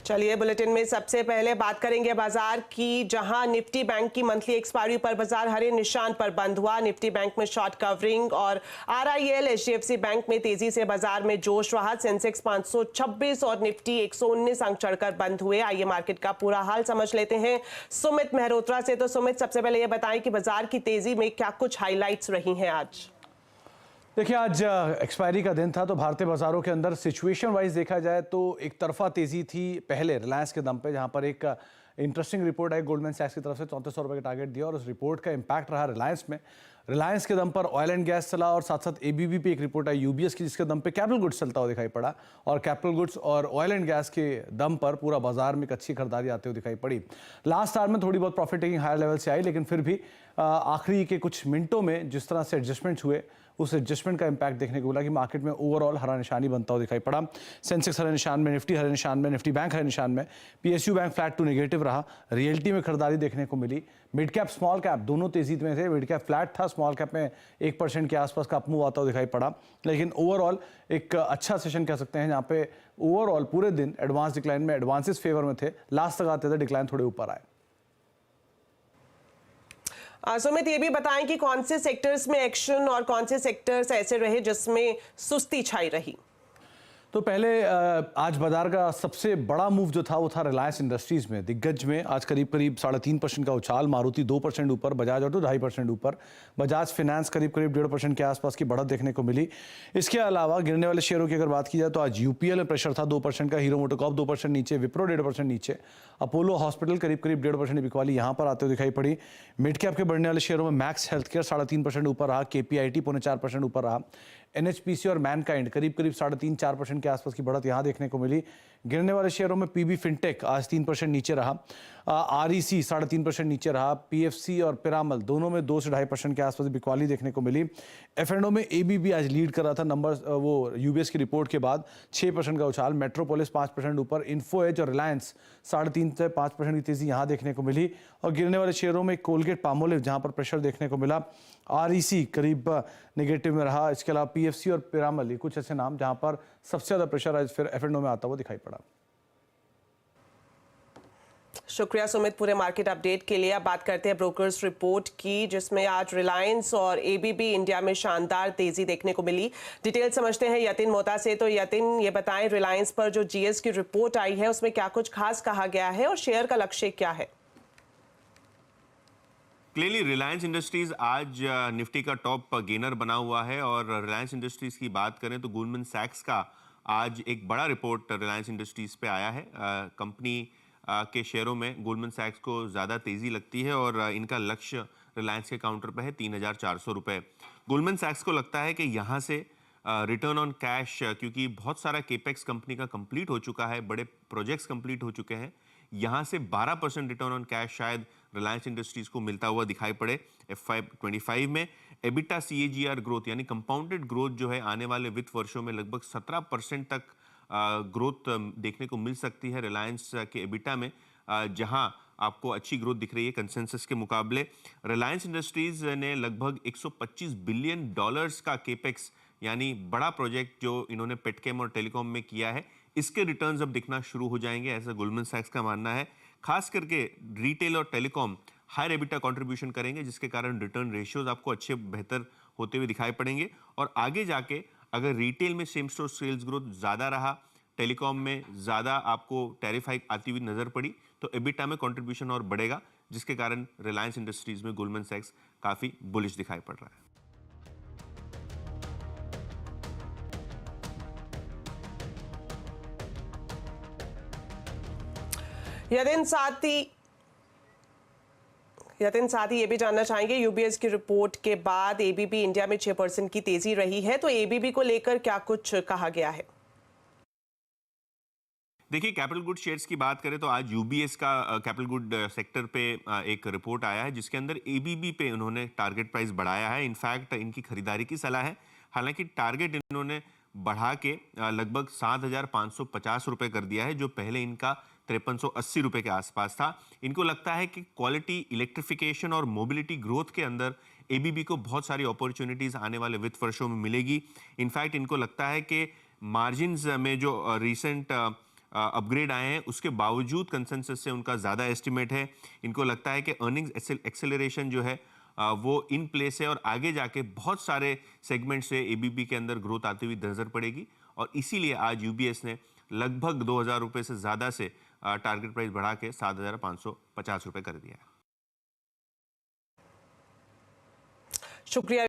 चलिए बुलेटिन में सबसे पहले बात करेंगे बाजार की, जहां निफ्टी बैंक की मंथली एक्सपायरी पर बाजार हरे निशान पर बंद हुआ। निफ्टी बैंक में शॉर्ट कवरिंग और आरआईएल एचडीएफसी बैंक में तेजी से बाजार में जोश रहा। सेंसेक्स 526 और निफ्टी 119 अंक चढ़कर बंद हुए। आइए मार्केट का पूरा हाल समझ लेते हैं सुमित मेहरोत्रा से। तो सुमित, सबसे पहले ये बताएं कि बाजार की तेजी में क्या कुछ हाईलाइट्स रही हैं आज। देखिए, आज एक्सपायरी का दिन था तो भारतीय बाजारों के अंदर सिचुएशन वाइज देखा जाए तो एक तरफा तेजी थी पहले रिलायंस के दम पे, जहां पर एक इंटरेस्टिंग रिपोर्ट आई गोल्डमैन सैक्स की तरफ से 3400 रुपये का टारगेट दिया और उस रिपोर्ट का इंपैक्ट रहा रिलायंस में। रिलायंस के दम पर ऑयल एंड गैस चला और साथ साथ एबीबी पे एक रिपोर्ट आई यूबीएस की, जिसके दम पे कैपिटल गुड्स चलता हुआ दिखाई पड़ा और कैपिटल गुड्स और ऑयल एंड गैस के दम पर पूरा बाजार में एक अच्छी खरीदारी आते हुए दिखाई पड़ी। लास्ट आवर में थोड़ी बहुत प्रॉफिट टेकिंग हायर लेवल से आई, लेकिन फिर भी आखिरी के कुछ मिनटों में जिस तरह से एडजस्टमेंट्स हुए उस एडजस्टमेंट का इंपैक्ट देखने को मिला कि मार्केट में ओवरऑल हरा निशानी बनता हुआ दिखाई पड़ा। सेंसेक्स हरे निशान में, निफ्टी हरे निशान में, निफ्टी बैंक हरे निशान में, PSU bank flat to negative रहा। रियल्टी में खरीदारी देखने को मिली। मिड कैप स्मॉल कैप दोनों तेजी में थे। मिड कैप फ्लैट था, स्मॉल कैप में 1% के आसपास का अपमूव आता हुआ दिखाई पड़ा। लेकिन ओवरऑल एक अच्छा सेशन कह सकते हैं, जहाँ पे ओवरऑल पूरे दिन एडवांस डिक्लाइन में एडवांसेस फेवर में थे। लास्ट तक आते थे डिक्लाइन थोड़े ऊपर आए। सुमित, ये भी बताएं कि कौन से सेक्टर्स में एक्शन और कौन से सेक्टर्स ऐसे रहे जिसमें सुस्ती छाई रही। तो पहले आज बाजार का सबसे बड़ा मूव जो था वो था रिलायंस इंडस्ट्रीज में। दिग्गज में आज करीब 3.5% का उछाल, मारुति 2% ऊपर, बजाज ऑटो 2.5% ऊपर, बजाज फाइनेंस करीब 1.5% के आसपास की बढ़त देखने को मिली। इसके अलावा गिरने वाले शेयरों की अगर बात की जाए तो आज यूपीएल में प्रेशर था 2% का, हीरो मोटोकॉर्प 2% नीचे, विप्रो 1.5% नीचे, अपोलो हॉस्पिटल करीब 1.5% बिकवाली यहाँ पर आते हुए दिखाई पड़ी। मिड कैप के बढ़ने वाले शेयरों में मैक्स हेल्थ केयर 3.5% ऊपर रहा, केपीआईटी 4.25% ऊपर रहा, एनएचपीसी और मैनकाइंड करीब 3.5-4% के आसपास की बढ़त यहां देखने को मिली। गिरने वाले शेयरों में पीबी फिनटेक आज 3% नीचे रहा, आरईसी 3.5% नीचे रहा, पीएफसी और पिरामल दोनों में 2 से 2.5% के आसपास बिकवाली देखने को मिली। एफएनओ में एबीबी आज लीड कर रहा था नंबर वो यूबीएस की रिपोर्ट के बाद 6% का उछाल, मेट्रोपोलिस 5% ऊपर, इन्फो एज और रिलायंस 3.5 से 5% की तेजी यहां देखने को मिली। और गिरने वाले शेयरों में कोलगेट पामोलिव जहां पर प्रेशर देखने को मिला, आरईसी करीब नेगेटिव में रहा। इसके अलावा पीएफसी और पिरामल, ये कुछ ऐसे नाम जहां पर सबसे ज्यादा प्रेशर आज फिर एफएनओ में आता हुआ दिखाई पड़ा। शुक्रिया सुमित पूरे मार्केट अपडेट के लिए। अब बात करते हैं ब्रोकर्स रिपोर्ट की, जिसमें आज रिलायंस और एबीबी इंडिया में शानदार तेजी देखने को मिली। डिटेल समझते हैं यतिन मोहता से। तो यतिन, ये बताएं रिलायंस पर जो जीएस की रिपोर्ट आई है उसमें क्या कुछ खास कहा गया है और शेयर का लक्ष्य क्या है। क्लियरली रिलायंस इंडस्ट्रीज आज निफ्टी का टॉप गेनर बना हुआ है। और रिलायंस इंडस्ट्रीज की बात करें तो गोल्डमैन सैक्स का आज एक बड़ा रिपोर्ट रिलायंस इंडस्ट्रीज पे आया है। कंपनी के शेयरों में गोल्डमैन सैक्स को ज़्यादा तेज़ी लगती है और इनका लक्ष्य रिलायंस के काउंटर पे है 3,400 रुपये। गोल्डमैन सैक्स को लगता है कि यहाँ से रिटर्न ऑन कैश, क्योंकि बहुत सारा केपेक्स कंपनी का कंप्लीट हो चुका है, बड़े प्रोजेक्ट्स कंप्लीट हो चुके हैं, यहाँ से 12% रिटर्न ऑन कैश शायद रिलायंस इंडस्ट्रीज को मिलता हुआ दिखाई पड़े FY25 में। एबिटा CAGR ग्रोथ यानी कंपाउंडेड ग्रोथ जो है आने वाले वित्त वर्षों में लगभग 17% तक ग्रोथ देखने को मिल सकती है रिलायंस के एबिटा में, जहां आपको अच्छी ग्रोथ दिख रही है कंसेंसस के मुकाबले। रिलायंस इंडस्ट्रीज ने लगभग $125 बिलियन का केपेक्स यानी बड़ा प्रोजेक्ट जो इन्होंने पेटकेम और टेलीकॉम में किया है, इसके रिटर्न्स अब दिखना शुरू हो जाएंगे, ऐसा गोल्डमैन सैक्स का मानना है। खास करके रिटेल और टेलीकॉम हायर एबिटा कंट्रीब्यूशन करेंगे, जिसके कारण रिटर्न रेशियोज आपको अच्छे बेहतर होते हुए दिखाई पड़ेंगे। और आगे जाके अगर रिटेल में सेम स्टोर सेल्स ग्रोथ ज़्यादा रहा, टेलीकॉम में ज़्यादा आपको टैरिफ हाइक आती हुई नज़र पड़ी, तो एबिटा में कंट्रीब्यूशन और बढ़ेगा, जिसके कारण रिलायंस इंडस्ट्रीज में गोल्डमैन सैक्स काफ़ी बुलिश दिखाई पड़ रहा है। यतिन साथ ही ये भी जानना चाहेंगे, यूबीएस की रिपोर्ट के बाद एबीबी इंडिया में 6% की तेजी रही है, तो एबीबी को लेकर क्या कुछ कहा गया है। देखिए, कैपिटल गुड शेयर्स की बात करें तो आज यूबीएस का कैपिटल गुड सेक्टर पे एक रिपोर्ट आया है, जिसके अंदर एबीबी पे उन्होंने टारगेट प्राइस बढ़ाया है। इनफैक्ट इनकी खरीदारी की सलाह है। हालांकि टारगेट इन्होंने बढ़ा के लगभग 7,550 रुपये कर दिया है, जो पहले इनका 5380 रुपये के आसपास था। इनको लगता है कि क्वालिटी, इलेक्ट्रिफिकेशन और मोबिलिटी ग्रोथ के अंदर एबीबी को बहुत सारी अपॉर्चुनिटीज आने वाले वित्त वर्षों में मिलेगी। इनफैक्ट इनको लगता है कि मार्जिन्स में जो रिसेंट अपग्रेड आए हैं, उसके बावजूद कंसेंसस से उनका ज़्यादा एस्टिमेट है। इनको लगता है कि अर्निंग्स एक्सेलरेशन जो है वो इन प्लेस है और आगे जाके बहुत सारे सेगमेंट से एबीबी के अंदर ग्रोथ आती हुई नजर पड़ेगी। और इसीलिए आज यूबीएस ने लगभग 2,000 रुपये से ज़्यादा से टारगेट प्राइस बढ़ा के 7,550 रुपये कर दिया है। शुक्रिया।